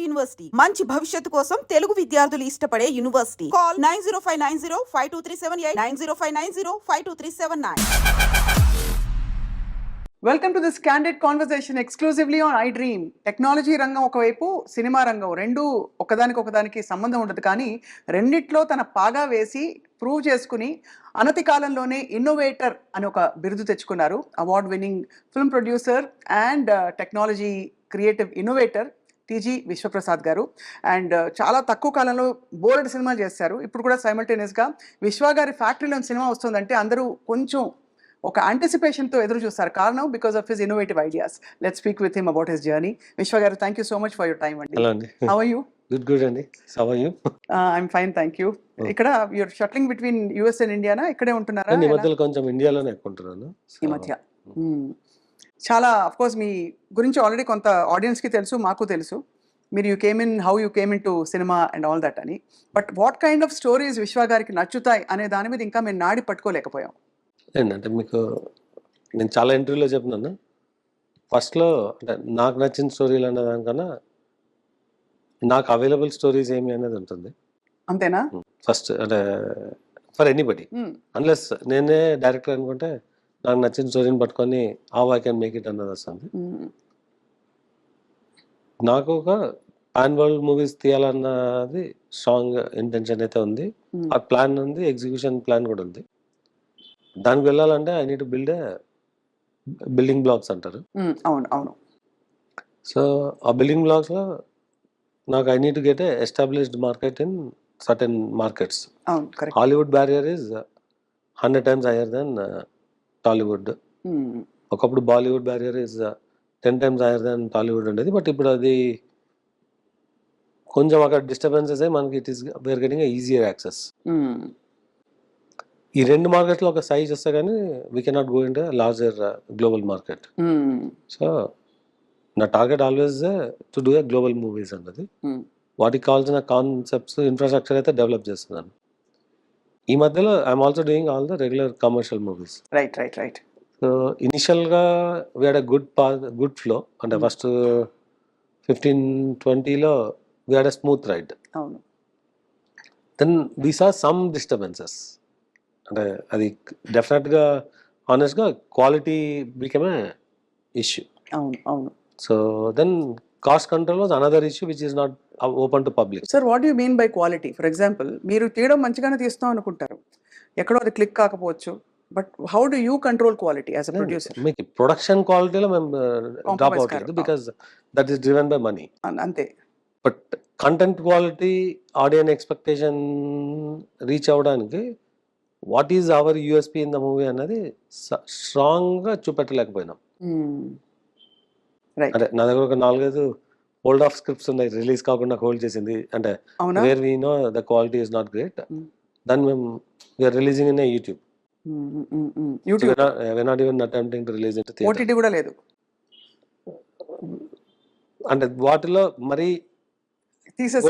University మంచి భవిష్యత్తు కోసం తెలుగు విద్యార్థులు ఇష్టపడే university. Call 9059052378 9059052379. Welcome to this candid conversation exclusively on I dream. Technology రంగం ఒకవైపు, సినిమా రంగం, రెండు ఒకదానికి సంబంధం ఉండదు. కానీ రెండిట్లో తన పాగా వేసి ప్రూవ్ చేసుకుని అనతి కాలంలోనే ఇన్నోవేటర్ అని ఒక బిరుదు తెచ్చుకున్నారు. Award winning film producer and technology creative innovator TG Vishwaprasad గారు. అండ్ చాలా తక్కువ కాలంలో బోల్డ్ సినిమాలు చేశారు. ఇప్పుడు కూడా సైమల్టేనియస్గా విశ్వ గారి ఫ్యాక్టరీలో సినిమా వస్తుందంటే అందరూ కొంచెం ఒక యాంటిసిపేషన్తో ఎదురు చూస్తారు. కారణం because of his innovative ideas. Let's speak with him about his journey. Vishwa garu, thank you so much for your time అండి. హలో అండి. How are you? గుడ్ అండి. How are you? I'm fine, thank you. ఇక్కడ you're shuttling between US and ఇండియానా? ఇక్కడే ఉంటున్నారా? ఈ మధ్యలో కొంచెం ఇండియాలోనే ఎక్కుంటున్నాను ఈ మధ్య. చాలా అఫ్ కోర్స్ మీ గురించి ఆల్రెడీ కొంత ఆడియన్స్కి తెలుసు, మాకు తెలుసు. మీరు you came in, how you came in to cinema and all that అని. But what kind of stories Vishwa గారికి నచ్చుతాయి అనే దాని మీద ఇంకా మేము నాడి పట్టుకోలేకపోయాం. ఏంటంటే మీకు నేను చాలా ఇంటర్వ్యూలో చెప్తున్నాను, ఫస్ట్లో అంటే నాకు నచ్చిన స్టోరీలు అనే దానికన్నా నాకు అవైలబుల్ స్టోరీస్ ఏమి అనేది ఉంటుంది. అంతేనా? ఫస్ట్ అంటే ఫర్ ఎనీబడి, అన్లెస్ నేనే డైరెక్టర్ అనుకుంటే నాకు నచ్చిన స్టోరీని పట్టుకొని how I can make it అన్నది వస్తుంది. నాకు ఒక పాన్ వరల్డ్ మూవీస్ తీయాలన్నది స్ట్రాంగ్ ఇంటెన్షన్ అయితే ఉంది. ఆ ప్లాన్ ఉంది, ఎగ్జిక్యూషన్ ప్లాన్ కూడా ఉంది. దానికి వెళ్ళాలంటే I need to build building blocks అంటారు. అవును అవును. సో ఆ బిల్డింగ్ బ్లాక్స్లో నాకు I need to get a established market in certain markets. Hollywood barrier is 100 times higher than Tollywood. ఒకప్పుడు Bollywood barrier is 10 times higher than Tollywood ఉండేది. But ఇప్పుడు అది కొంచెం అక్కడ డిస్టర్బెన్సెస్ అయ్యి మనకి it is where getting easier access. ఈ రెండు మార్కెట్లో ఒక సైజ్ వస్తే కానీ we cannot go in to larger global market. So నా target always to do a global movies అన్నది. వాటికి కావాల్సిన కాన్సెప్ట్స్, ఇన్ఫ్రాస్ట్రక్చర్ అయితే డెవలప్ చేస్తున్నాను. ఈ మధ్యలో I'm also doing all the regular commercial movies. Right right right. So ఇనిషియల్గా we had a good flow. అంటే ఫస్ట్ 15-20లో we had a smooth ride. అవును. Then we saw some disturbances. అంటే అది డెఫినెట్గా ఆనెస్ట్గా క్వాలిటీ బికమ్ ఏ ఇష్యూ. అవును అవును. So then cost control was another issue which is not open to public. Sir, what you mean by quality? For example, మీరు తీయడం మంచిగానే తీస్తాం అనుకుంటారు, ఎక్కడో అది క్లిక్ కాకపోవచ్చు. But how do you control quality as a producer? మీకు production క్వాలిటీలో మేము డ్రాప్ అవుతుంది because that is driven by money. అంతే. But content quality, audience expectation reach అవ్వడానికి what is our USP in the movie అన్నది స్ట్రాంగ్గా చూపెట్టలేకపోయినాం. అంటే నా దగ్గర ఒక 4-5 హోల్డ్ ఆఫ్ స్క్రిప్ట్స్ ఉన్నాయి, రిలీజ్ కాకుండా హోల్డ్ చేసింది. అంటే where we know the quality is not great, దాన్ని మేము we are releasing in YouTube. we're not even attempting to release it theater. OTT కూడా లేదు. అంటే వాటిలో మరి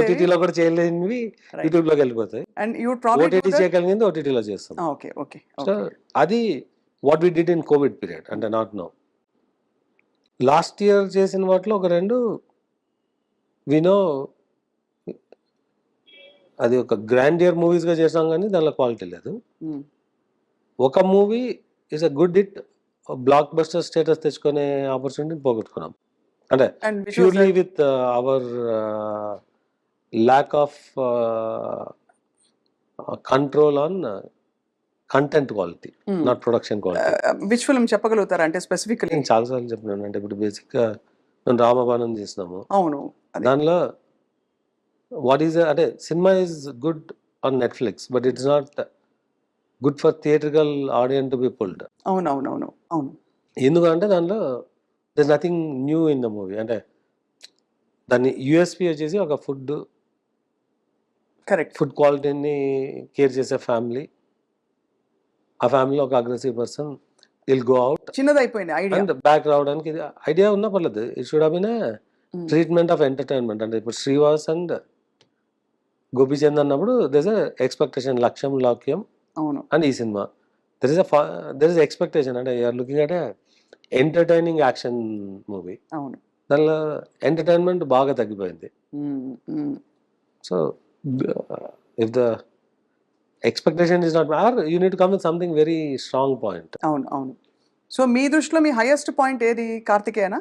OTT లో కూడా చేయలేనివి యూట్యూబ్ లోకి వెళ్ళిపోతాయి. అండ్ యూ ప్రాబ్లీ OTT చేయగలిగింది OTT లో చేస్తాం. Okay okay. సో అది what we did in Covid period. అంటే నాట్ నో. లాస్ట్ ఇయర్ చేసిన వాటిలో ఒక 2 వినో అది ఒక గ్రాండియర్ మూవీస్గా చేసాం, కానీ దానిలో క్వాలిటీ లేదు. ఒక movie is a good hit, block buster status తెచ్చుకునే ఆపర్చునిటీని పోగొట్టుకున్నాం. అంటే purely with our lack of control on content quality, not production quality. Which film చెప్పగలుగుతారా? అంటే స్పెసిఫికలీ నేను చాలాసార్లు చెప్పినాను. అంటే ఇప్పుడు బేసిక్గా మేము రామబాణం చేసినాము. అవును. దానిలో వాట్ ఈస్ అంటే cinema is good on Netflix, but it's not good for theatrical audience to be pulled. అవునవునవును అవును. ఎందుకంటే దానిలో there nothing new in the movie. అంటే దాన్ని యూఎస్పీ వచ్చేసి ఒక ఫుడ్, కరెక్ట్, ఫుడ్ క్వాలిటీని కేర్ చేసే ఫ్యామిలీ. ఆ ఫ్యామిలీలో ఒక aggressive person will go out. చిన్నదైపోయింది ఐడియా. అండ్ బ్యాక్ రావడానికి ఇది ఐడియా ఉన్నా పర్లేదు. It should have been treatment of entertainment. అంటే ఇప్పుడు శ్రీవాస్ అండ్ గోపీచంద్ అన్నప్పుడు దర్ ఇస్ ఎక్స్పెక్టేషన్, లక్ష్యం లాక్యం. అవును. అండ్ ఈ సినిమా దర్ ఇస్ ఎక్స్పెక్టేషన్. అంటే you're looking at entertaining action movie. అవును. దానిలో ఎంటర్టైన్మెంట్ బాగా తగ్గిపోయింది. So if the expectation is not are you need to come with something very strong point. అవును అవును. సో మీ దృష్టిలో మీ హైయెస్ట్ పాయింట్ ఏది? కార్తికేయనా?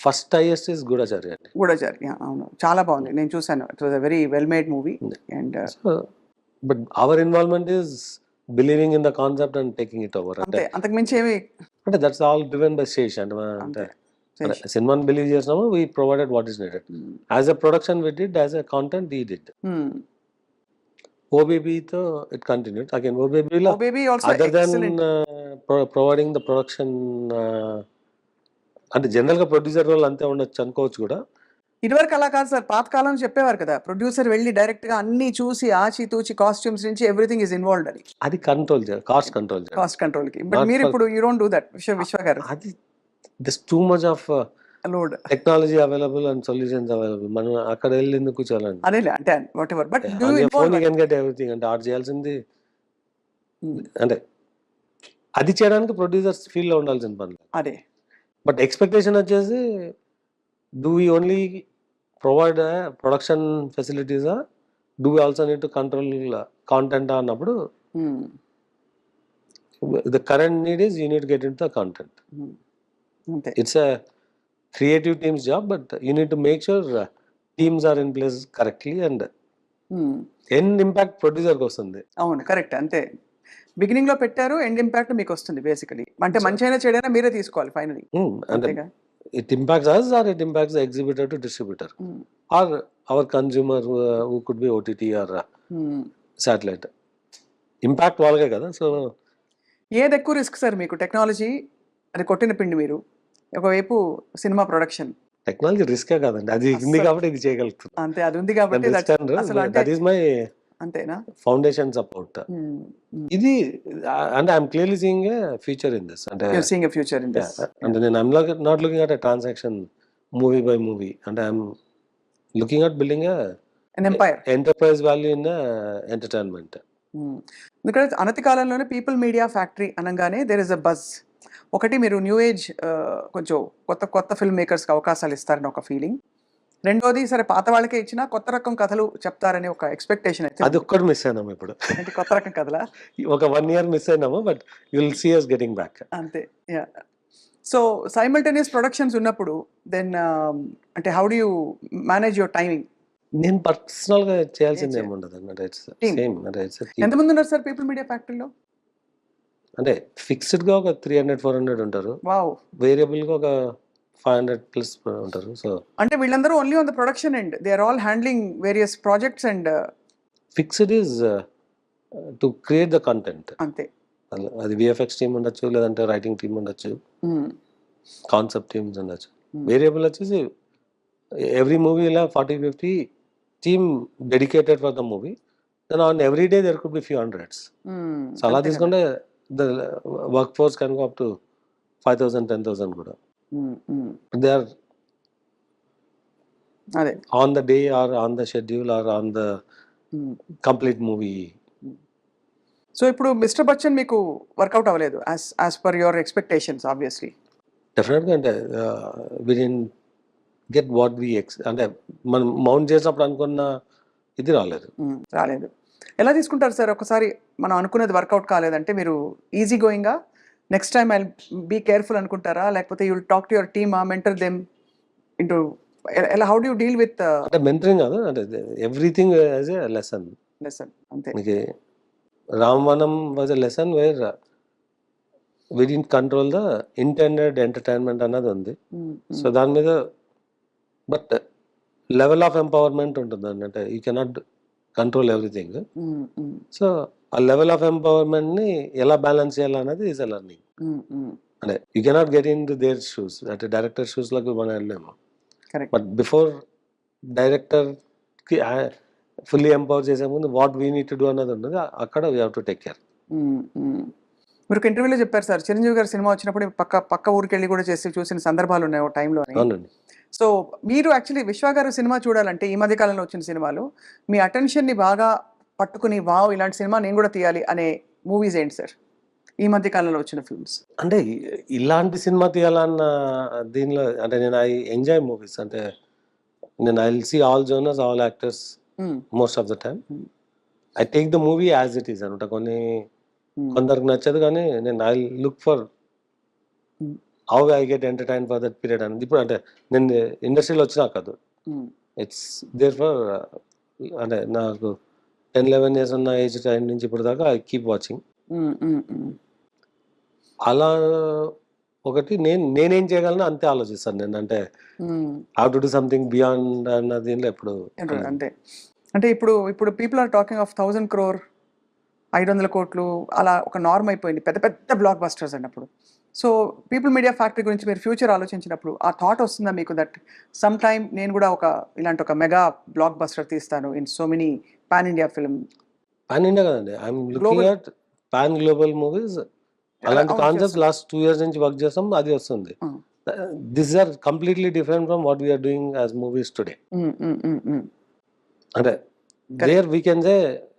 ఫస్ట్ హైయెస్ట్ ఇస్ గూఢచారి అండి. గూఢచారి, అవును, చాలా బాగుంది, నేను చూసాను. It was a very well made movie. And but our involvement is believing in the concept and taking it over. అంతే, అంతకు మించి ఏమి అంటే that's all driven by Sesh. అంటే సినిమాని బిలీవ్ చేసినాము, we provided what is needed. As a production we did, as a content we did. ఓబీబీతో it continued again. ఓబీబీలో other then providing the production, అంటే జనరల్ గా ప్రొడ్యూసర్ రోల్ అంతే ఉండొచ్చు అనుకోవచ్చు కూడా. ఇదివరకు అలా కాదు సార్, పాతకాలం చెప్పేవారు కదా, ప్రొడ్యూసర్ వెళ్ళి డైరెక్ట్ గా అన్ని చూసి ఆచి తూచి కాస్ట్యూమ్స్ నుంచి ఎవ్రీథింగ్ ఇస్ ఇన్వాల్వ్డ్ అని. అది కంట్రోల్ చేయాలి, కాస్ట్ కంట్రోల్ కి. బట్ మీరు ఇప్పుడు యూ డోంట్ డూ దట్ విశ్వ గారు. అది this too much of load technology available and solutions available. మనం అక్కడ వెళ్ళి ఎందుకు కూర్చోాలండి? అదే అంటే what ever, but phone you can get everything. అంటే ఆర్ట్ చేయాల్సింది అంటే అది చేయడానికి ప్రొడ్యూసర్స్ ఫీల్డ్ లో ఉండాల్సిన పని. అదే, బట్ ఎక్స్పెక్టేషన్ వచ్చేసి do we only provide production ఫెసిలిటీసా, do we also need to control content అన్నప్పుడు the current need is you need get in the content. It's a creative teams job, but you need to make sure teams are in place correctly and end impact ప్రొడ్యూసర్కి వస్తుంది. అవును, correct. అంతే, beginning లో పెట్టారు, end impact మీకు వస్తుంది basically. అంటే మంచి అయినా చెడైనా మీరే తీసుకోవాలి ఫైనలీ. అంటే it impacts us or it impacts the exhibitor to distributor or our consumer who could be OTT or satellite. Impact వాళ్ళకే కదా. సో ఏది ఎక్కువ రిస్క్ సార్ మీకు? టెక్నాలజీ అది కొట్టిన పిండి మీరు, ఒకవైపు సినిమా ప్రొడక్షన్. టెక్నాలజీ రిస్కే కాదండి, అది ఉంది కాబట్టి ఇది చేయగలుగుతుంది. అంతే, అది ఉంది కాబట్టి దట్ ఈస్ మై అంతేనా ఫౌండేషన్ సపోర్ట్. ఇది అంటే I'm clearly seeing a future in this. అంటే అంటే నేను I'm not looking at a transaction movie by movie. అంటే I'm looking at building enterprise value in entertainment. ఎందుకంటే అనతి కాలంలోనే పీపుల్ మీడియా ఫ్యాక్టరీ అనగానే దేర్ ఇస్ అ బజ్. ఒకటి, మీరు న్యూ ఏజ్ కొంచెం కొత్త ఫిల్మ్ మేకర్స్కి అవకాశాలు ఇస్తారని ఒక ఫీలింగ్. రెండోది, సరే పాత వాళ్ళకే ఇచ్చినా కొత్త రకం కథలు చెప్తారని ఒక ఎక్స్పెక్టేషన్ అయితే. అది ఒక్కటి మిస్ అయినాము ఇప్పుడు. అంటే కొత్త రకం కథలా? ఒక 1 year మిస్ అయినాము, but you will see us getting back. అంతే, యా. సో సైమల్టేనియస్ ప్రొడక్షన్స్ ఉన్నప్పుడు దెన్ అంటే how do you manage your timing? నేను పర్సనల్ గా చేయాల్సింది ఏమి ఉండదు అన్నమాట. It's same. అంటే ఎంతమంది ఉన్నారు సార్ పీపుల్ మీడియా ఫ్యాక్టరీలో? అంటే ఫిక్స్డ్ గా ఒక 300-400 ఉంటారు. వావ్. వేరియబుల్ గా ఒక 500+ ఉంటారు. సో అంటే వీళ్ళందరూ only on the production and they are all handling various projects and fixed is to create the content. అంతే, అది విఎఫ్ఎక్స్ టీమ్ ఉండొచ్చు, లేదంటే రైటింగ్ టీమ్ ఉండొచ్చు, కాన్సెప్ట్ టీమ్స్ ఉండొచ్చు. వేరియబుల్ వచ్చేసి ఎవ్రీ మూవీలో 40-50 team dedicated for the movie. Then on every day there could be few hundreds. So అలా తీసుకుంటే the workforce can go up to 5,000-10,000 కూడా. They are on the day or on the schedule or on the complete movie. So ఇప్పుడు mister Bachchan మీకు work out అవ్వలేదు as per your expectations obviously. డెఫినెట్గా. అంటే వి didn't get what we అంటే మనం mount చేసినప్పుడు అనుకున్న ఇది రాలేదు. ఎలా తీసుకుంటారు సార్ ఒకసారి మనం అనుకున్నది వర్కౌట్ కాలేదంటే? మీరు ఈజీ గోయింగా next time I be careful అనుకుంటారా, లేకపోతే you will talk to your team, mentor them into ఎలా? How do you deal with? అంటే మెంటరింగ్ కాదు, అంటే ఎవ్రీథింగ్ యాజ్ ఎ లెసన్. అంతే. మీకు Ramabanam was a lesson where we didn't control the intended entertainment అన్నది ఉంది. సో దాని మీద బట్ లెవెల్ ఆఫ్ ఎంపవర్మెంట్ ఉంటుంది. అంటే you cannot control everything. So ఆ లెవెల్ ఆఫ్ ఎంపవర్మెంట్ ని ఎలా బ్యాలెన్స్ చేయాలన్నది ఈజ్ ఎ లెర్నింగ్. అంటే you cannot get in to their shoes. అంటే డైరెక్టర్ షూస్ లకు మనం వెళ్ళలేము. బట్ బిఫోర్ డైరెక్టర్ కి ఫుల్లీ ఎంపవర్ చేసే ముందు what we need to do అన్నది ఉంటుంది. అక్కడ we have to take care. మీరు ఒక ఇంటర్వ్యూలో చెప్పారు సార్, చిరంజీవి గారి సినిమా వచ్చినప్పుడు పక్క ఊరికి వెళ్ళి కూడా చేసి చూసిన సందర్భాలు ఉన్నాయి ఒక టైంలో. అవునండి. సో మీరు యాక్చువల్లీ విశ్వ గారు సినిమా చూడాలంటే ఈ మధ్య కాలంలో వచ్చిన సినిమాలు మీ అటెన్షన్ని బాగా పట్టుకుని వావ్ ఇలాంటి సినిమా నేను కూడా తీయాలి అనే మూవీస్ ఏంటి సార్? ఈ మధ్య కాలంలో వచ్చిన ఫిల్మ్స్? అంటే ఇలాంటి సినిమా తీయాలన్న దీనిలో అంటే నేను ఐ ఎంజాయ్ మూవీస్. అంటే నేను I will see all genres, all actors most of the time. I take the movie as it is అనమాట. కొందరికి నచ్చదు కానీ నేను I look for how I get entertain for that period అనేది. ఇప్పుడు అంటే నేను ఇండస్ట్రీలో వచ్చినా కాదు, ఇట్స్ దేర్ ఫర్ అంటే నాకు 10-11 years ఉన్న ఏజ్ టైం నుంచి ఇప్పుడు దాకా ఐ కీప్ వాచింగ్. అలా ఒకటి నేనేం చేయగలను అంతే ఆలోచిస్తాను నేను. అంటే how to do something beyond అన్న దీనిలో ఎప్పుడు అంటే అంటే ఇప్పుడు people are talking of 1000 crore 500 కోట్లు అలా ఒక నార్మ్ అయిపోయింది పెద్ద పెద్ద బ్లాక్ బస్టర్స్ అన్నప్పుడు. సో పీపుల్ మీడియా ఫ్యాక్టరీ గురించి మీరు ఫ్యూచర్ ఆలోచించినప్పుడు ఆ థాట్ వస్తుందా మీకు, దట్ సమ్ టైమ్ నేను కూడా ఇలాంటి ఒక మెగా బ్లాక్ బస్టర్ తీస్తాను in so many pan India film? Pan India కదండి, I'm looking at pan global movies. అలాంటి కాన్సెప్ట్స్ లాస్ట్ 2 years నుంచి వర్క్ చేస్తాం, అది వస్తుంది. This are completely different from what we're doing as movies today. అంటే there we can say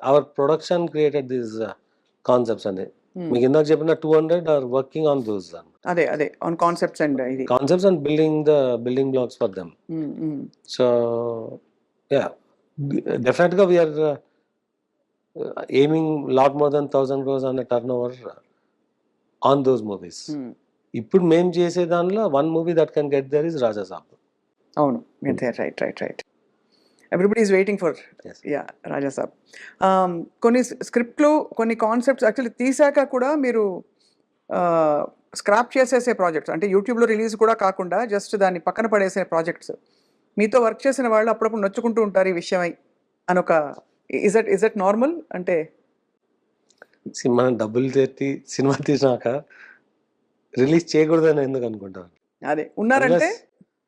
our production created these concepts అని. మీకు ఇందాక చెప్పిన 200 ఆర్ వర్కింగ్ ఆన్ దోస్. అదే on concepts and concepts and building blocks for them. So yeah, డెఫినెట్గా we are aiming lot more than 1000 crores on a turnover on those movies. ఇప్పుడు మేము చేసే దానిలో one movie that can get there is Raja Saab. అవును, right. Everybody is waiting for Raja Saab. కొన్ని స్క్రిప్ట్లు, కొన్ని concepts actually తీసాక కూడా మీరు స్క్రాప్ చేసేసే ప్రాజెక్ట్స్, అంటే యూట్యూబ్లో రిలీజ్ కూడా కాకుండా జస్ట్ దాన్ని పక్కన పడేసే ప్రాజెక్ట్స్ మీతో వర్క్ చేసిన వాళ్ళు అప్పుడప్పుడు నొచ్చుకుంటూ ఉంటారు ఈ విషయమై అని ఒక ఇస్ దట్ నార్మల్? అంటే సినిమా డబ్బులు తెట్టి సినిమా తీసినాక రిలీజ్ చేయకూడదని ఎందుకు అనుకుంటాను? అదే ఉన్నారంటే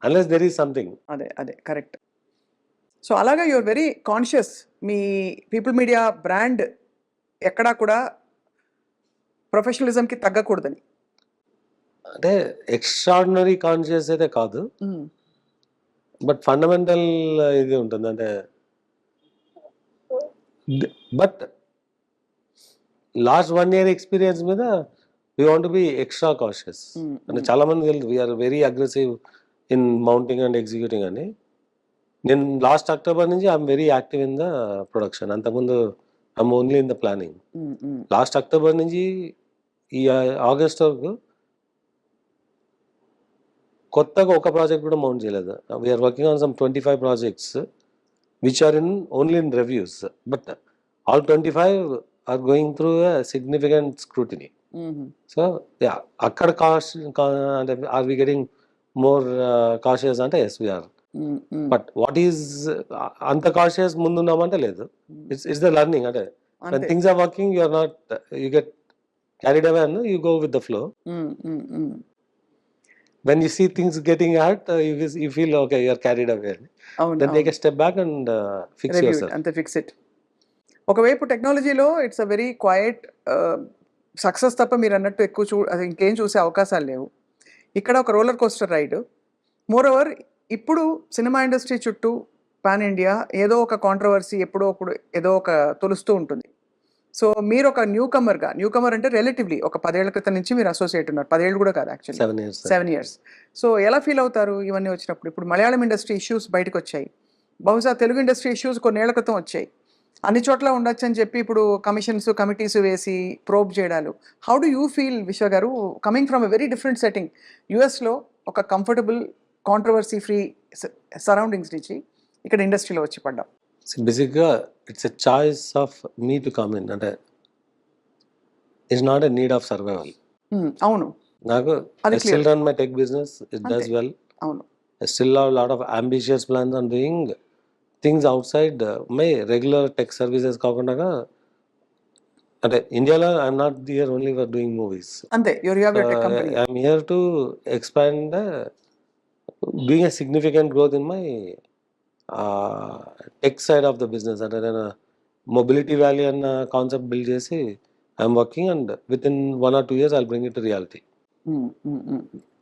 unless there is something. అదే కరెక్ట్. సో అలాగా యూఆర్ వెరీ కాన్షియస్. మీ పీపుల్ మీడియా బ్రాండ్ ఎక్కడా కూడా ప్రొఫెషనలిజంకి తగ్గకూడదని. అంటే ఎక్స్ట్రాడినరీ కాన్షియస్ అయితే కాదు, బట్ ఫండమెంటల్ ఇది ఉంటుంది. అంటే బట్ లాస్ట్ 1 year ఎక్స్పీరియన్స్ మీద we want be extra cautious. అంటే చాలా మంది తెలుసు we're very aggressive in mounting and executing అని. నేను లాస్ట్ అక్టోబర్ నుంచి I'm very active in the production. అంతకుముందు I'm only in the planning. Last October నుంచి ఈ ఆగస్ట్ వరకు కొత్తగా ఒక ప్రాజెక్ట్ కూడా మౌంట్ చేయలేదు. We're working on some 25 projects which are only in reviews, but all 25 are going through a significant scrutiny. So yeah, akkada are we getting more cautious ante? Yes, we are. But what is anta cautious mundu unnamante ledu. It's the learning ante. When things are working, you are not, you get carried away and you go with the flow. When you see things getting hurt, you feel okay, you are carried away. Then take a step back and fix yourself. అంతే, fix it. ఒకవైపు టెక్నాలజీలో it's a very quite success తప్ప మీరు అన్నట్టు ఎక్కువ అది ఇంకేం చూసే అవకాశాలు లేవు. ఇక్కడ ఒక roller coaster ride. Moreover ఇప్పుడు సినిమా ఇండస్ట్రీ చుట్టూ పాన్ ఇండియా ఏదో ఒక కాంట్రవర్సీ ఎప్పుడో ఒకడు ఏదో ఒక తొలుస్తూ ఉంటుంది. సో మీరు ఒక న్యూ కమర్ అంటే రిలేటివ్లీ ఒక 10 ఏళ్ల క్రితం నుంచి మీరు అసోసియేట్ ఉన్నారు. 10 ఏళ్ళు కూడా కాదు యాక్చువల్లీ, 7 years. సో ఎలా ఫీల్ అవుతారు ఇవన్నీ వచ్చినప్పుడు? ఇప్పుడు మలయాళం ఇండస్ట్రీ ఇష్యూస్ బయటకు వచ్చాయి, బహుశా తెలుగు ఇండస్ట్రీ ఇష్యూస్ కొన్నేళ్ల క్రితం వచ్చాయి. అన్ని చోట్ల ఉండొచ్చు అని చెప్పి ఇప్పుడు కమిటీస్ వేసి ప్రోబ్ చేయడాలు. హౌ డు యూ ఫీల్ విశ్వ గారు, coming from a very different setting, యుఎస్లో ఒక కంఫర్టబుల్ కాంట్రవర్సీ ఫ్రీ సరౌండింగ్స్ నుంచి ఇక్కడ ఇండస్ట్రీలో వచ్చి పడ్డాం? బేసిక్గా it's a choice of me to come in. అంటే it's not a need of survival. అవును, నాకు I still run my tech business, it does well. అవును, I still have a lot of ambitious plans on doing things outside my regular tech services కాకుండా. అంటే ఇండియాలో I'm not here only for doing movies. అంతే, I'm here to expand, doing a significant growth in my tech side of the business. అంటే నేను mobility valley అన్న concept build చేసి I'm working, and with in 1 or 2 years I'll bring it to reality.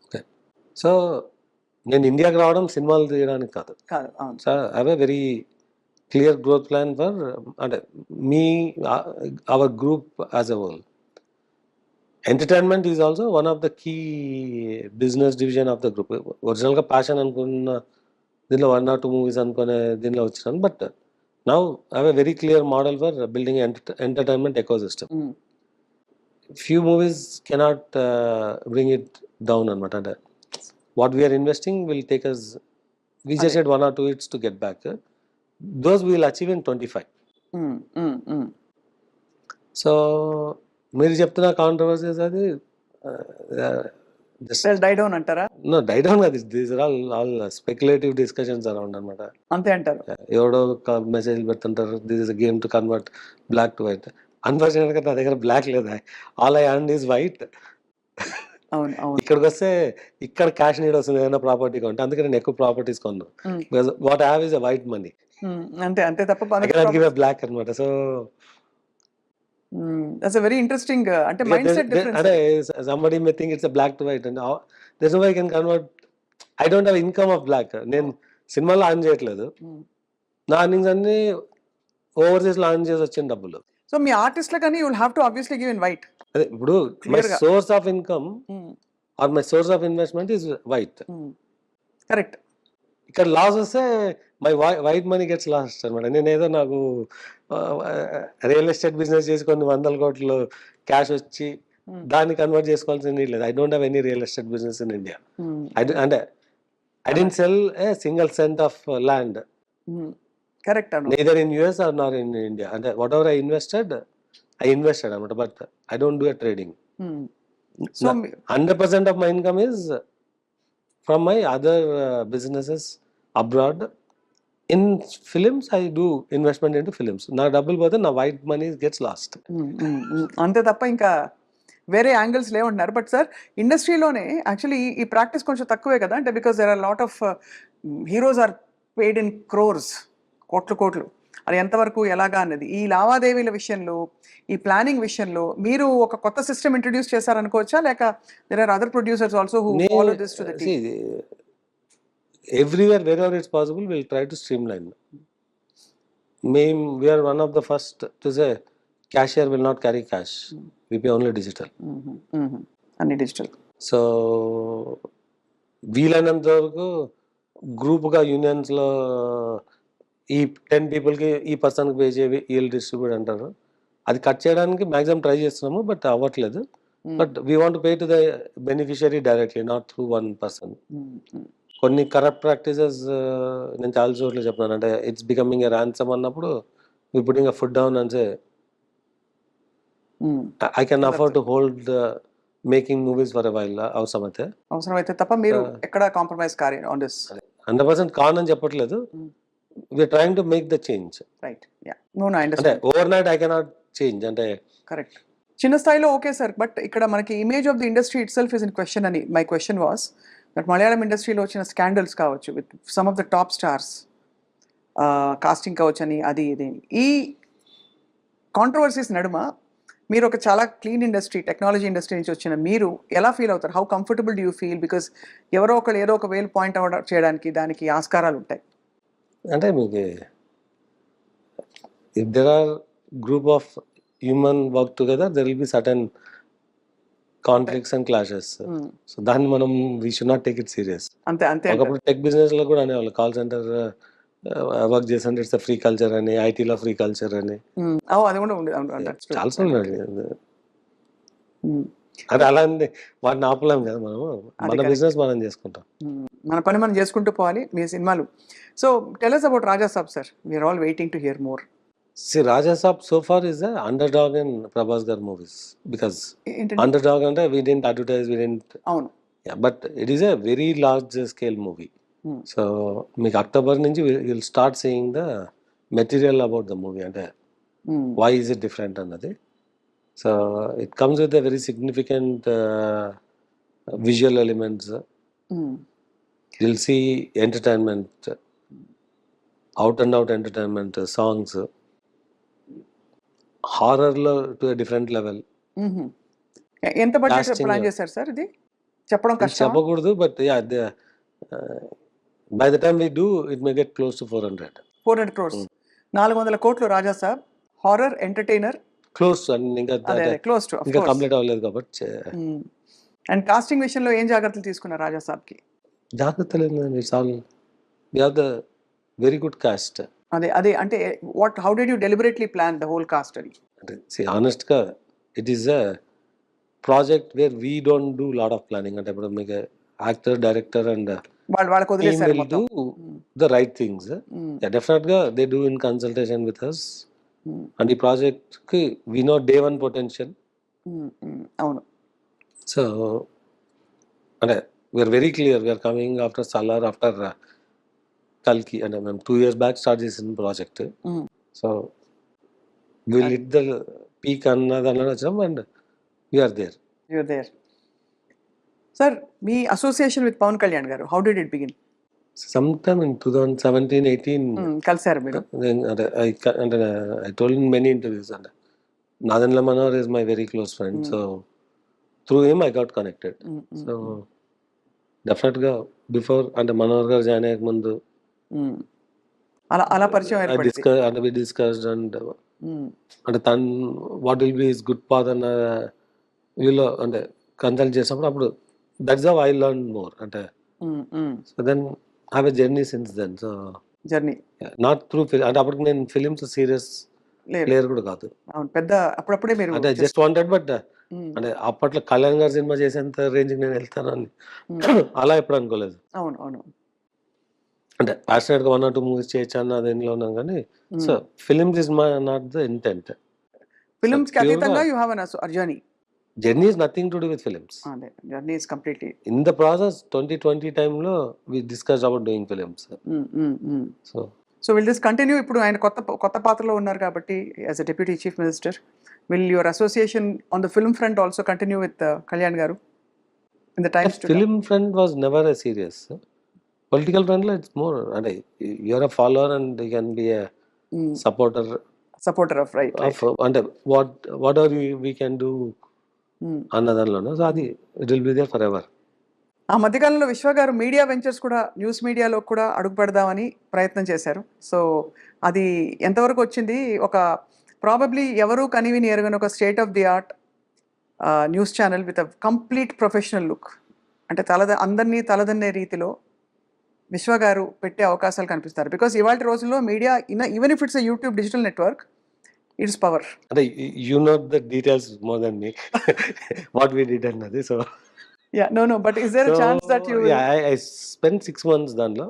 Okay, so నేను ఇండియాకి రావడం సినిమాలు తీయడానికి కాదు. So I have a very clear growth plan for, అంటే మీ our group as a whole. Entertainment is also one of the key business division of the group. ఒరిజినల్గా passion అనుకున్న దీనిలో 1 or 2 మూవీస్ అనుకునే దీనిలో వచ్చినాను. But now I have a very clear model for building entertainment ecosystem. Few movies cannot bring it down అనమాట. అంటే what we are investing will take us, we just said 1 or 2 hits to get back. Those we will achieve in 25. So మీరు చెప్తున్న controversies అది die down అంటారా? No die down కాదు, these are all speculative discussions around అనమాట. అంతే అంటారు. ఎవడో message పెడుతుంటారు, this is a game to convert black to white. అన్ఫార్చునేట్గా నా దగ్గర బ్లాక్ లేదు, all I and is white. అవును అవును. ఇక్కడికి వస్తే ఇక్కడ క్యాష్ నీడ్ వస్తుంది ఏదైనా ప్రాపర్టీ కొంటే, అందుకే నేను ఎక్కువ ప్రాపర్టీస్ కొన్నాను. Because what I have is a white money, అంతే అంతే తప్ప I cannot give a black అనమాట. So that's a very interesting అంటే మైండ్ సెట్ డిఫరెన్స్. అంటే somebody may think it's a black to white and there's no way I can convert. I don't have income of black. నేను సినిమాలో on చేయట్లేదు, నా earnings అన్ని overseas లో on చేసి వచ్చిన డబ్బులు. సో మీ ఆర్టిస్ట్ల కానీ you will have to obviously give in white. అదే ఇప్పుడు my source of income or my source of investment is white. Correct. ఇక్కడ లాస్ వస్తే my white money gets last అనమాట. నేనేదో నాకు రియల్ ఎస్టేట్ బిజినెస్ చేసి కొన్ని 100 కోట్లు క్యాష్ వచ్చి దాన్ని కన్వర్ట్ చేసుకోవాల్సిన నీడ్ లేదు. I don't have any real estate business in India. అంటే I didn't sell a single cent of land. Correct. Neither in US or nor in India. అంటే whatever I invested అనమాట, but I don't do a trading. So 100% of my income is from my other businesses abroad. In films I do investment into films. నా డబ్బులు పోతే నా white money gets last. అంతే తప్ప ఇంకా వేరే angles లేవంటున్నారు. బట్ సార్ ఇండస్ట్రీలోనే యాక్చువల్లీ ఈ ప్రాక్టీస్ కొంచెం తక్కువే కదా, అంటే because there are lot of heroes are paid in crores, కోట్లు. అది ఎంతవరకు ఎలాగా అన్నది ఈ లావాదేవీల విషయంలో, ఈ ప్లానింగ్ విషయంలో మీరు ఒక కొత్త సిస్టమ్ ఇంట్రడ్యూస్ చేశారనుకోవచ్చా, లేక there are other producers also who follow this to the team? Everywhere wherever it's possible we'll try to streamline. We are one of the first to say cashier will not carry cash, we pay only digital. అన్ని digital. So వీలైనంత వరకు గ్రూప్గా యూనియన్స్లో ఈ 10 పీపుల్కి ఈ పర్సన్కి pay చేయి వీళ్ళు డిస్ట్రిబ్యూట్ అంటారు. అది కట్ చేయడానికి మ్యాక్సిమం ట్రై చేస్తున్నాము, బట్ అవ్వట్లేదు. But we want pay to the beneficiary directly, not through one person. కొన్ని కరప్ట్ ప్రాక్టీసెస్ నేను చాలా చోట్ల చెప్తున్నాను. అంటే ఇట్స్ బికమింగ్ ఎ ర్యాన్సమ్ అన్నప్పుడు we putting a foot down and say I can afford to hold making movies for a while. అవసరమైతే తప్ప మీరు ఎక్కడ కాంప్రమైజ్ కారు ఆన్ దిస్. 100% కాన్ అని చెప్పట్లేదు, we're trying to make the change. Right. Yeah, no I అంటే understand. Overnight I cannot change. అంటే కరెక్ట్. చిన్న స్థాయిలో ఓకే సార్, బట్ ఇక్కడ మనకి image of the industry itself is in question అని my question was that Malayalam ఇండస్ట్రీలో వచ్చిన scandals కావచ్చు with some of the top stars, casting కావచ్చు అని అది ఇది, ఈ కాంట్రవర్సీస్ నడుమ మీరు ఒక చాలా క్లీన్ ఇండస్ట్రీ, టెక్నాలజీ ఇండస్ట్రీ నుంచి వచ్చిన మీరు ఎలా ఫీల్ అవుతారు? How comfortable do you feel? Because ఎవరో ఒకరు ఏదో ఒక వేలు పాయింట్ అవుట్ చేయడానికి దానికి ఆస్కారాలు ఉంటాయి. అంటే మీకు if there are group of human work together there will be certain conflicts and clashes. So దాన్ని మనం we should not take it serious. అంతే అంతే. ఒకప్పుడు టెక్ బిజినెస్ లో కూడా అనేవాళ్ళు, కాల్ సెంటర్ వర్క్ చేస్తుంటే ఇట్స్ ఫ్రీ కల్చర్ అని, ఐటీలో ఫ్రీ కల్చర్ అని అది కూడా చాలా ఉన్నాడు. అది అలా వాటిని ఆపలేం కదా మనం, మన బిజినెస్ మనం చేసుకుంటాం, మన పని మనం చేసుకుంటూ పోవాలి. మీ సినిమాలు. So tell us about Raja Saab sir, we are all waiting to hear more. See, Raja Saab so far is the underdog in Prabhas gar movies, because underdog ante we didn't advertise, we didn't. Avunu. Yeah, but it is a very large scale movie. So మీకు October నుంచి will start seeing the material about the movie, అంటే why is it different అన్నది. So it comes with a very significant visual elements. Will see entertainment, out and out entertainment, songs, హారర్లో to a different level. ఎంత budget plan చేశారు sir? ఇది చెప్పడం కష్టం, చెప్పకూడదు, but by the time we do it may get close to 400 crores. 400 crores. 400 కోట్లు రాజా సాబ్, horror, entertainer, close and ఇంకా అదే అదే క్లోజ్ టు ఇంకా కంప్లీట్ అవ్వలేదు కాబట్టి అండ్ కాస్టింగ్ విషయంలో ఏం జాగ్రత్తలు తీసుకున్నారు రాజా సాబ్కి? జాగ్రత్త లేదండి. It's all we have the very good cast. అదే అదే అంటే how did you deliberately plan the whole cast అని? అంటే ఆనెస్ట్గా it is a project where we don't do lot of planning. అంటే ఇప్పుడు మీకు యాక్టర్, డైరెక్టర్ అండ్ వాళ్ళకి team వదిలేసారు will మొత్తం. do the right things. Yeah, definitely they do in consultation with us. And the project ki we know day one potential. అవును. So and we are very clear we are coming after Salar, after Kalki, and మేము 2 years back start చేసిన project. So we'll hit the peak అన్నదాన్ని వచ్చాం and we are there. You're there. Sir మీ association with Pawan Kalyan garu how did it begin? Sometime in 2017-18 కలిసారు మీరు? then I told in many interviews and Nadan Manohar is my very close friend. So through him I got connected. So definitely before and Manohar garu join ayyక mundu అలా అలా పరిచయం ఏర్పడింది. we discussed and తను what will be his good path అన్న వీళ్ళు అంటే consult చేసినప్పుడు అప్పుడు that's how I learn more. అంటే so then have a journey since then. So journey not through అంటే అప్పటికి నేను ఫిలిమ్స్ సీరియస్ ప్లేయర్ కూడా కాదు. అవును, పెద్ద అప్పుడప్పుడే మీరు అంటే జస్ట్ వాంటెడ్ బట్ అంటే అప్పట్లో కళ్యాణ్ గారు సినిమా చేసేంత రేంజ్కి నేను వెళ్తానని అలా ఎప్పుడు అనుకోలేదు. అవును అవును. అంటే ప్యాషనెట్గా 1 or 2 మూవీస్ చేయొచ్చు అన్న దీనిలో ఉన్నాం కానీ so films is not the intent. Films కి అతీతంగా you have an journey. Journey is nothing to do with films. Journey is completely. In the process, 2020 time lo we discussed about doing films. So will this continue? ఇప్పుడు ఆయన కొత్త పాత్రలో ఉన్నారు కాబట్టి as a deputy chief minister, will your association on the film front also continue with Kalyan garu in the times to come? Film front was never a serious. Political front lo it's more and you are a follower and you can be a supporter of right. And whatever we can do అన్నదానిలోనూ. So అది it will be there forever. ఆ మధ్యకాలంలో విశ్వ గారు media ventures కూడా news మీడియాలో కూడా అడుగు పెడదామని ప్రయత్నం చేశారు. సో అది ఎంతవరకు వచ్చింది? ఒక ప్రాబబ్లీ ఎవరు కనివిని ఎరగని ఒక state of the art news channel with a complete professional look, అంటే అందరినీ తలదన్నే రీతిలో విశ్వ గారు పెట్టే అవకాశాలు కనిపిస్తారు. బికాస్ ఇవాళ రోజుల్లో media even if it's YouTube digital network, it's power. అంటే you know the details more then me what we did అన్నది. So no but is there a chance that you will... I spent 6 months దానిలో.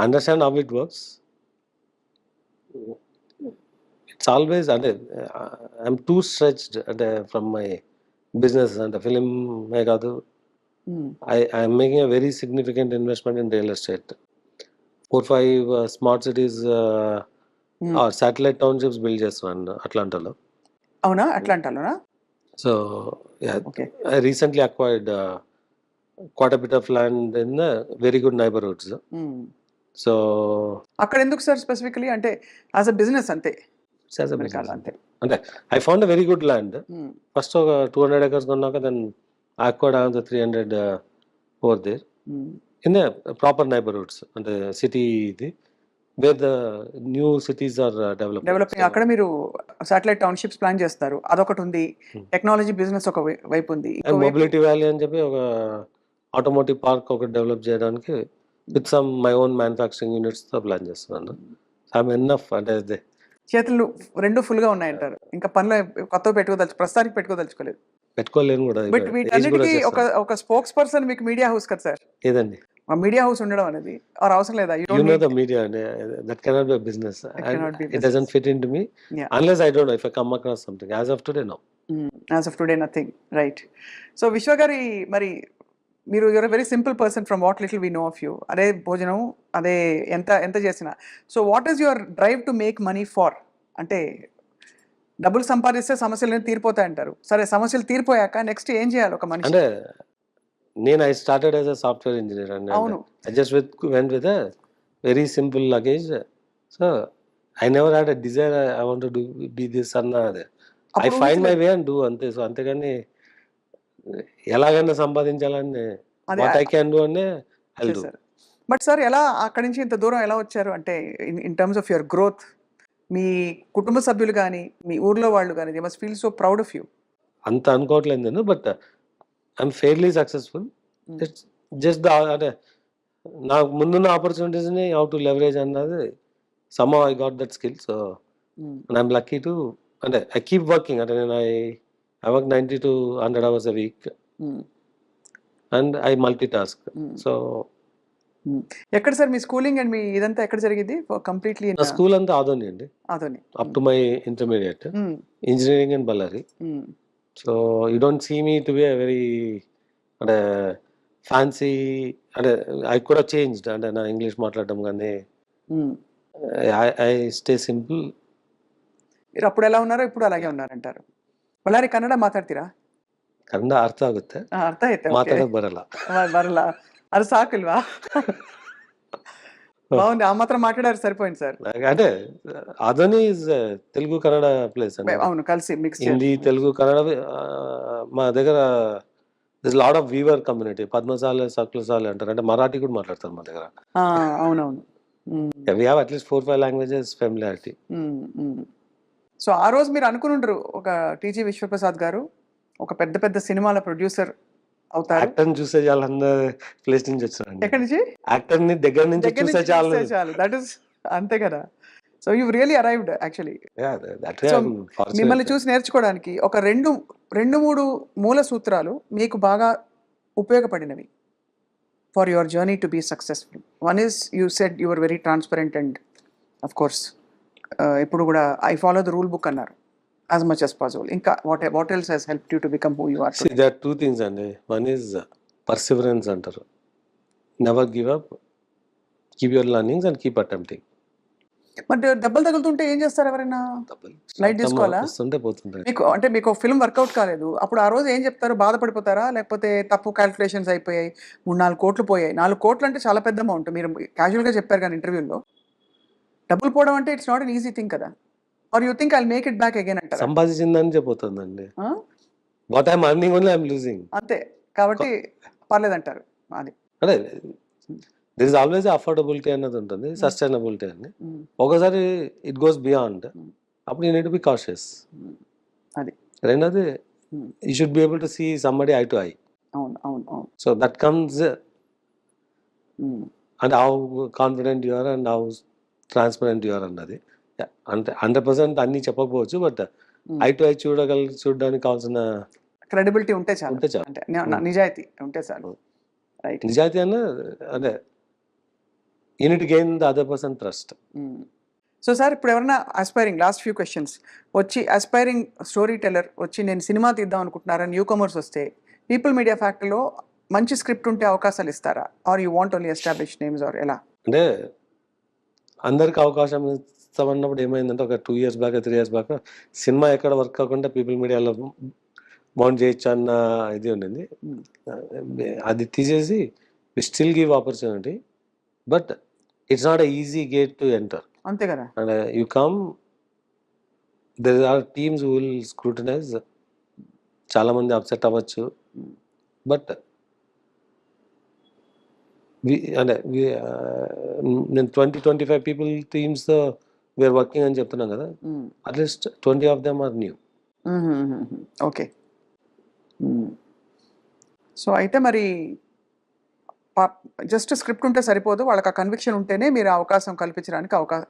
Understand how it works. It's always అంటే I'm too stretched అంటే from my business అంటే film కాదు. I am making a very significant investment in real estate. 4-5 smart cities satellite townships build చేస్తున్నాను అట్లాంటాలో. అవునా? అట్లాంటాలోనా? So yeah, okay. I recently acquired quite a bit of land in the very good neighborhoods. So అక్కడ ఎందుకు sir specifically? అంటే as a business అంతే? As a business అంతే. అంటే I found a very good land. First ఒక 200 acres కొన్నాక then I acquired another 300 over there in the proper neighborhoods అంటే city ఇది where the new cities are developing. అక్కడ మీరు satellite townships plan చేస్తారు, అదొకటి ఉంది. టెక్నాలజీ బిజినెస్ ఒక వైపు ఉంది. మొబిలిటీ వ్యాలీ అని చెప్పి ఒక ఆటోమోటివ్ పార్క్ ఒకటి డెవలప్ చేయడానికి with some my own manufacturing units తో ప్లాన్ చేస్తున్నాను. ఐఎమ్ ఎనఫ్ అంటే చేతులు రెండు ఫుల్ గా ఉన్నాయంటారు. ఇంకా పనిలో కొత్త ప్రస్తుతానికి పెట్టుకోదలుచుకోలేదు. పెట్టుకోలేను కూడా. బట్ వీటన్నిటికీ ఒక స్పోక్స్ పర్సన్ మీకు మీడియా హౌస్ కదా సార్? ఏదండి మీడియా హౌస్ ఉండడం అనేది అవసరం లేదా? You know the media, that cannot be a business. It doesn't fit into me unless I don't know if I come across something. As of today, no. As of today, nothing. Right. So Vishwa gari, మరి మీరు you are very simple person from what little we know of you. అదే భోజనం, అదే ఎంత చేసినా. So what is your drive to make money far? అంటే డబ్బులు సంపాదిస్తే సమస్యలు తీరిపోతాయి అంటారు. సరే, సమస్యలు తీరిపోయాక నెక్స్ట్ ఏం చేయాలి ఒక మనిషి? అంటే నేను I started as a software engineer and I just went with a very simple luggage. So I never had a desire I want to be this అన్న. I find my way and do అంతే. So అంతేగాని ఎలాగైనా సంపాదించాలని what I can do అనే I'll do. But sir ఎలా అక్కడి నుంచి ఇంత దూరం ఎలా వచ్చారు? అంటే in terms of your growth మీ కుటుంబ సభ్యులు కానీ మీ ఊర్లో వాళ్ళు కానీ they must feel so proud of you. అంత అనుకోవట్లేదు నేను, but I'm fairly successful. It's just అంటే నాకు ముందున్న ఆపర్చునిటీస్ని హౌ టు లెవరేజ్ అన్నది some I got that skill. So and I'm lucky to, అంటే ఐ కీప్ వర్కింగ్. అంటే నేను I work 90 to 100 hours a week and I multitask. So ఎక్కడ sir మీ స్కూలింగ్ అండ్ మీ ఇదంతా ఎక్కడ జరిగింది కంప్లీట్లీ? నా స్కూల్ అంతా ఆదోని అండి, Adoni. Up to my intermediate. Engineering in Bellary. So you don't see me to be a very అంటే ఫ్యాన్సీ, అంటే ఐ కూడా చేంజ్డ్. అంటే నా ఇంగ్లీష్ మాట్లాడడం కానీ ఐ స్టే సింపుల్. మీరు అప్పుడు ఎలా ఉన్నారో ఇప్పుడు అలాగే ఉన్నారంటారు. ಬಳ್ಳಾರಿ ಕನ್ನಡ ಮಾತಾಡ್ತೀರಾ? ಕನ್ನಡ ಅರ್ಥ ಆಗುತ್ತೆ, ಅರ್ಥ ಆಯ್ತಾ? ಮಾತಾಡಕ್ ಬರಲ್ಲ. ಬರಲ್ಲ, ಅದು ಸಾಕಿಲ್ವಾ? బాగుంది, ఆ మాత్రం మాట్లాడారు సరిపోయింది సార్. అంటే అదని తెలుగు కన్నడ ప్లేస్ అండి. అవును, కలిసి మిక్స్ హిందీ తెలుగు కన్నడ. మా దగ్గర lot of weaver community, Padmashali సకులశాలి అంటారు, అంటే మరాఠీ కూడా మాట్లాడతారు మా దగ్గర. అవునవును. We have at least 4-5 languages familiarity. So ఆ రోజు మీరు అనుకుని ఉండరు ఒక టీజీ విశ్వప్రసాద్ గారు ఒక పెద్ద పెద్ద సినిమాల ప్రొడ్యూసర్ అవుతారు. యాక్టర్ ని చూసే చాలా ప్లేస్ నుంచి వచ్చారండి. ఎక్కడి నుంచి? యాక్టర్ ని దగ్గర నుంచి చూసే చాలు. దట్ ఇస్ అంతే కదా. So you really arrived actually. మిమ్మల్ని చూసి నేర్చుకోవడానికి ఒక రెండు మూడు మూల సూత్రాలు మీకు బాగా ఉపయోగపడినవి for your journey to be successful. One is you said your very transparent and of course ఇప్పుడు కూడా I follow the rule book అన్నారు as much as possible. ఇంకా what else has helped you to become who you are today? See, there are two things అండి. One is perseverance అంటారు. Never give up, keep your learnings and keep attempting. మరి దెబ్బలు తగులుతుంటే ఏం చేస్తారు ఎవరైనా? Light తీసుకోవాలా? వస్తుంటే పోతుంటాయి. మీకు అంటే మీకు ఫిల్మ్ వర్కౌట్ కాలేదు, అప్పుడు ఆ రోజు ఏం చెప్తారు? బాధపడిపోతారా, లేకపోతే తప్పు క్యాల్కులేషన్స్ అయిపోయాయి 3-4 కోట్లు పోయాయి? 4 కోట్లు అంటే చాలా పెద్ద అమౌంట్. మీరు క్యాజువల్గా చెప్పారు కానీ ఇంటర్వ్యూలో డబ్బులు పోవడం అంటే it's not an easy thing కదా. Are you think I'll make it back again అంటారా? సంపాదించిందని చెప్పొస్తుందండి. What I'm earning only I'm losing. అంతే కాబట్టి పర్లేదంటారు. అది అంటే దిర్ ఇస్ ఆల్వేస్ అఫోర్డబిలిటీ అన్నది ఉంటుంది, సస్టైనబిలిటీ అని. ఒకసారి ఇట్ గోస్ బియాండ్, అప్పుడు you need to be cautious. అది రెండోది you should be able to see somebody eye to eye. అవును అవును అవును. So that comes and how confident you are and how transparent you are అన్నది. అంటే 100% అన్ని చెప్పకపోవచ్చు, బట్ ఐ టు ఐ చూడడానికి కావాల్సిన క్రెడిబిలిటీ ఉంటే చాలు. అంటే నిజాయితీ ఉంటే చాలు. రైట్, నిజాయితీ అన్న అంటే you need gain the other person trust. So sir ఇప్పుడు ఎవరైనా అస్పైరింగ్, లాస్ట్ ఫ్యూ క్వశ్చన్స్, వచ్చి అస్పైరింగ్ స్టోరీ టెల్లర్ వచ్చి నేను సినిమా తీద్దాం అనుకుంటున్నారా, న్యూ కమర్స్ వస్తే పీపుల్ మీడియా ఫ్యాక్టరీలో మంచి స్క్రిప్ట్ ఉంటే అవకాశాలు ఇస్తారా? Are you want only establish names are ఎలా? అంటే అందరికి అవకాశం ఇస్తామన్నప్పుడు ఏమైందంటే ఒక 2 years బ్యాక్ 3 years బ్యాక్ సినిమా ఎక్కడ వర్క్ కాకుండా పీపుల్ మీడియాలో బౌండ్ చేయొచ్చు అన్న ఇది ఉండింది. అది తీసేసి we still give opportunity, but it's not easy gate to enter. అంతే కదా. And you come, there are teams who will scrutinise. చాలా మంది అప్సెట్ అవ్వచ్చు, బట్ అంటే నేను 20-25 పీపుల్ టీమ్స్ వీఆర్ వర్కింగ్ అని చెప్తున్నాం కదా, at least 20 of them are new. Okay. So అయితే మరి జస్ట్ స్క్రిప్ట్ ఉంటే సరిపోదు, వాళ్ళకి ఆ కన్విక్షన్ ఉంటేనే మీరు అవకాశం కల్పించడానికి అవకాశం,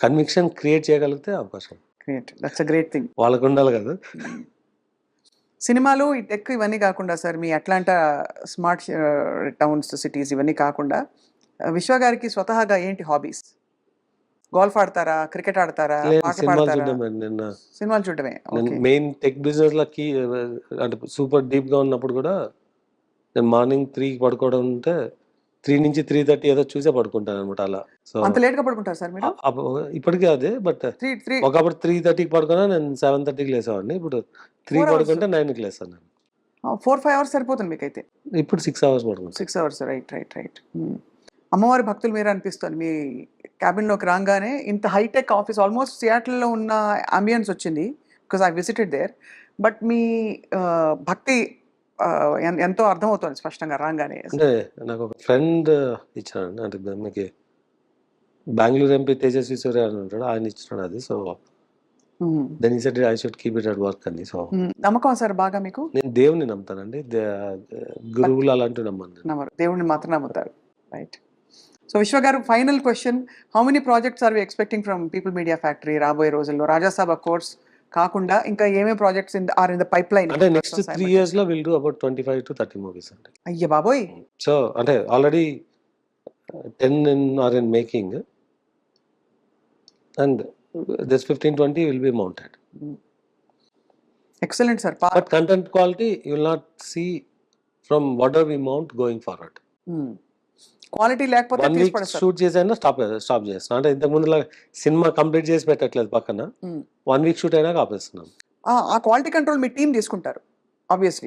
కన్విక్షన్ క్రియేట్ చేయగలిగితే అవకాశం create. That's a great thing. వాళ్ళకు ఉండాలి కదా. సినిమాలు, ఈ టెక్ ఇవన్నీ కాకుండా సార్ మీ అట్లాంటా స్మార్ట్ టౌన్స్ సిటీస్ ఇవన్నీ కాకుండా విశ్వ గారికి స్వతహాగా ఏంటి హాబీస్? గోల్ఫ్ ఆడతారా, క్రికెట్ ఆడతారా, పాట పాడతారా? సినిమాలు చూడటమే. మెయిన్ టెక్ బిజినెస్ లకి అంటే సూపర్ డీప్ గా ఉన్నప్పుడు కూడా నేను మార్నింగ్ 3కి పడుకోవడం ఉంటే 3 నుంచి 3:30 ఏదో చూసే పడుకుంటాను అనమాట. అలా సో అంత లేట్ గా పడుకుంటారు సార్ మీరు? ఇప్పటికీ అదే, బట్ ఒకప్పుడు 3:30కి పడుకున్నా నేను 7:30కి లేసేవాడిని. ఇప్పుడు 3 పడుకుంటే 9కి లేస్తాను. 4-5 hours సరిపోతుంది మీకైతే? ఇప్పుడు 6 hours పడుకుంటాను. 6 hours. Right right right. అమ్మవారి భక్తులు మీరు అనిపిస్తుంది. మీ క్యాబిన్లోకి రాగానే ఇంత హైటెక్ ఆఫీస్, ఆల్మోస్ట్ సియాటిల్లో ఉన్న అంబియన్స్ వచ్చింది, because I visited there. But మీ భక్తి ఎంతో అర్థమవుతుంది స్పష్టంగా రాగానే. అంటే నాకు ఒక ఫ్రెండ్ ఇచ్చాను, అంటే మీకు బెంగళూరు ఎంపీ తేజస్వి సూర్య అని ఉంటాడు, ఆయన ఇచ్చినాడు అది. సో దెన్ ఈ said I should keep it at work అని. సో నమ్మకం సార్ బాగా మీకు? నేను దేవుని నమ్ముతానండి, గురువులు అలాంటివి నమ్మను. నమ్మరు, దేవుడిని మాత్రం నమ్ముతారు. Right. So Vishwa garu, final question, how many projects are we expecting from People Media Factory రాబోయే రోజుల్లో? రాజాసాబ్ ఆఫ్ కోర్స్ కాకుండా ఇంకా ఏమేమి projects are in the pipeline? అంటే నెక్స్ట్ 3 years లో will do about 25 to 30 movies అండి. అయ్య బాబోయ్. సో అంటే already 10 are in making and this 15-20 will be mounted. Excellent sir. But content quality you will not see from what ever we mount going forward. Quality లేకపోతే 1 week shoot చేసైనా stop చేస్తున్నాం. అంటే ఇంతకు ముందు సినిమా కంప్లీట్ చేసి పెట్టట్లేదు పక్కన, 1 week shoot అయినా ఆపేస్తున్నాం. ఆ క్వాలిటీ కంట్రోల్ మీ టీం తీసుకుంటారు ఆబ్వియస్లీ.